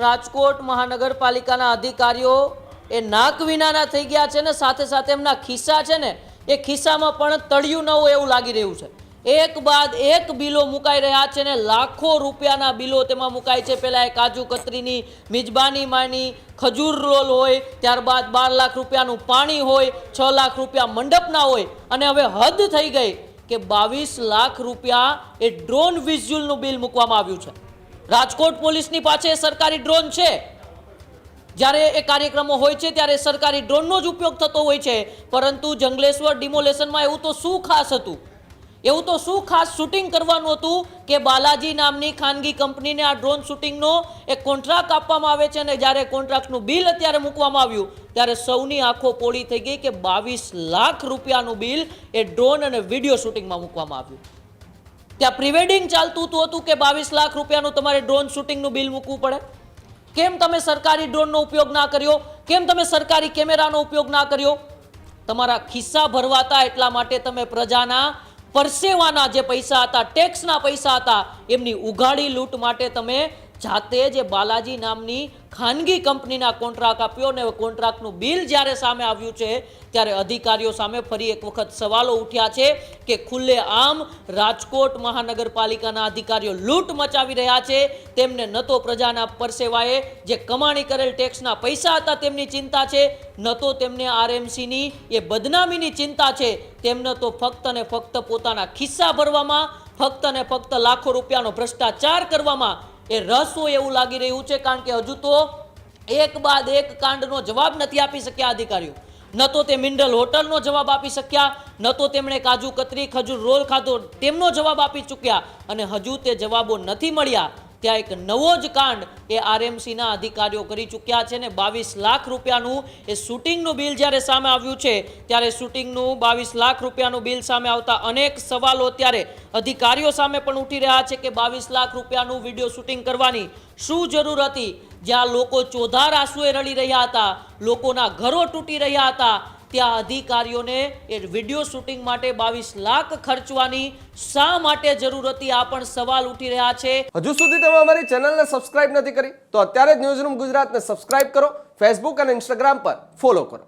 રાજકોટ મહાનગરપાલિકાના અધિકારીઓ એ નાક વિનાના થઈ ગયા છે ને સાથે સાથે એમના ખિસ્સા છે ને એ ખિસ્સામાં પણ તળિયું ન હોય એવું લાગી રહ્યું છે। એક બાદ એક બિલો મુકાઈ રહ્યા છે ને લાખો રૂપિયાના બિલો તેમાં મુકાય છે। પહેલા એ કાજુ કતરીની મિજબાની માની ખજૂર રોલ હોય, ત્યારબાદ 12 લાખ રૂપિયાનું પાણી હોય, 6 લાખ રૂપિયા મંડપના હોય અને હવે હદ થઈ ગઈ કે 22 લાખ રૂપિયા એ ડ્રોન વિઝ્યુઅલનું બિલ મૂકવામાં આવ્યું છે। રાજકોટ પોલીસની પાસે સરકારી ડ્રોન છે। જ્યારે એ કાર્યક્રમો હોય છે ત્યારે સરકારી ડ્રોનનો જ ઉપયોગ થતો હોય છે, પરંતુ જંગલેશ્વર ડિમોલેશનમાં એવું તો શું ખાસ હતું, એવું તો શું ખાસ શૂટિંગ કરવાનું હતું કે બાલાજી નામની ખાનગી કંપનીને આ ડ્રોન શૂટિંગનો એક કોન્ટ્રાક્ટ આપવામાં આવે છે અને જ્યારે કોન્ટ્રાક્ટનું બિલ અત્યારે મૂકવામાં આવ્યું ત્યારે સૌની આંખો પોળી થઈ ગઈ કે 22 લાખ રૂપિયાનું બિલ એ ડ્રોન અને વિડીયો શૂટિંગમાં મૂકવામાં આવ્યું। ત્યાં પ્રીવેડિંગ ચાલતું હતું કે 22 લાખ રૂપિયાનું તમારે ડ્રોન શૂટિંગનું બિલ મૂકવું પડે। કેમ તમે સરકારી ડ્રોનનો ઉપયોગ ના કર્યો? કેમ તમે સરકારી કેમેરાનો ઉપયોગ ના કર્યો? તમારા ખિસ્સા ભરવાતા એટલા માટે તમે પ્રજાના પરસેવાના જે પૈસા હતા, ટેક્સના પૈસા હતા, એમની ઉઘાડી લૂંટ માટે તમે જાતે જે બાલાજી નામની ખાનગી કંપનીના કોન્ટ્રાક્ટ આપ્યો અને કોન્ટ્રાક્ટનું બિલ જ્યારે સામે આવ્યું છે ત્યારે અધિકારીઓ સામે ફરી એક વખત સવાલો ઉઠ્યા છે કે ખુલ્લે આમ રાજકોટ મહાનગરપાલિકાના અધિકારીઓ લૂંટ મચાવી રહ્યા છે। તેમને ન તો પ્રજાના પરસેવાએ જે કમાણી કરેલ ટેક્સના પૈસા હતા તેમની ચિંતા છે, ન તો તેમને આરએમસીની એ બદનામીની ચિંતા છે। તેમને તો ફક્ત ને ફક્ત પોતાના ખિસ્સા ભરવામાં, ફક્ત ને ફક્ત લાખો રૂપિયાનો ભ્રષ્ટાચાર કરવામાં એ રસ હોય એવું લાગી રહ્યું છે, કારણ કે હજુ તો એક બાદ એક કાંડનો જવાબ નથી આપી શક્યા અધિકારીઓ। ન તો તે મિનરલ હોટલનો જવાબ આપી શક્યા, ન તો તેમણે કાજુ કતરી ખજૂર રોલ ખાધો તેમનો જવાબ આપી ચૂક્યા, અને હજુ તે જવાબો નથી મળ્યા ત્યાં એક નવો જ કાંડ એ આરએમસીના અધિકારીઓ કરી ચૂક્યા છે ને 22 લાખ રૂપિયાનું એ શૂટિંગનું બિલ જ્યારે સામે આવ્યું છે ત્યારે શૂટિંગનું 22 લાખ રૂપિયાનું બિલ સામે આવતા અનેક સવાલો ત્યારે અધિકારીઓ સામે પણ ઉઠી રહ્યા છે કે 22 લાખ રૂપિયાનું વિડીયો શૂટિંગ કરવાની શું જરૂર હતી? જ્યાં લોકો ચોધાર આંસુએ રડી રહ્યા હતા, લોકોના ઘરો તૂટી રહ્યા હતા, ત્યાં અધિકારીઓને એ વિડીયો શૂટિંગ માટે 22 લાખ ખર્ચવાની શા માટે જરૂર હતી? આ પણ સવાલ ઉઠી રહ્યા છે। હજુ સુધી તમે અમારી ચેનલને સબસ્ક્રાઇબ નથી કરી તો અત્યારે જ ન્યૂઝરૂમ ગુજરાતને સબસ્ક્રાઇબ કરો, ફેસબુક અને ઇન્સ્ટાગ્રામ પર ફોલો કરો।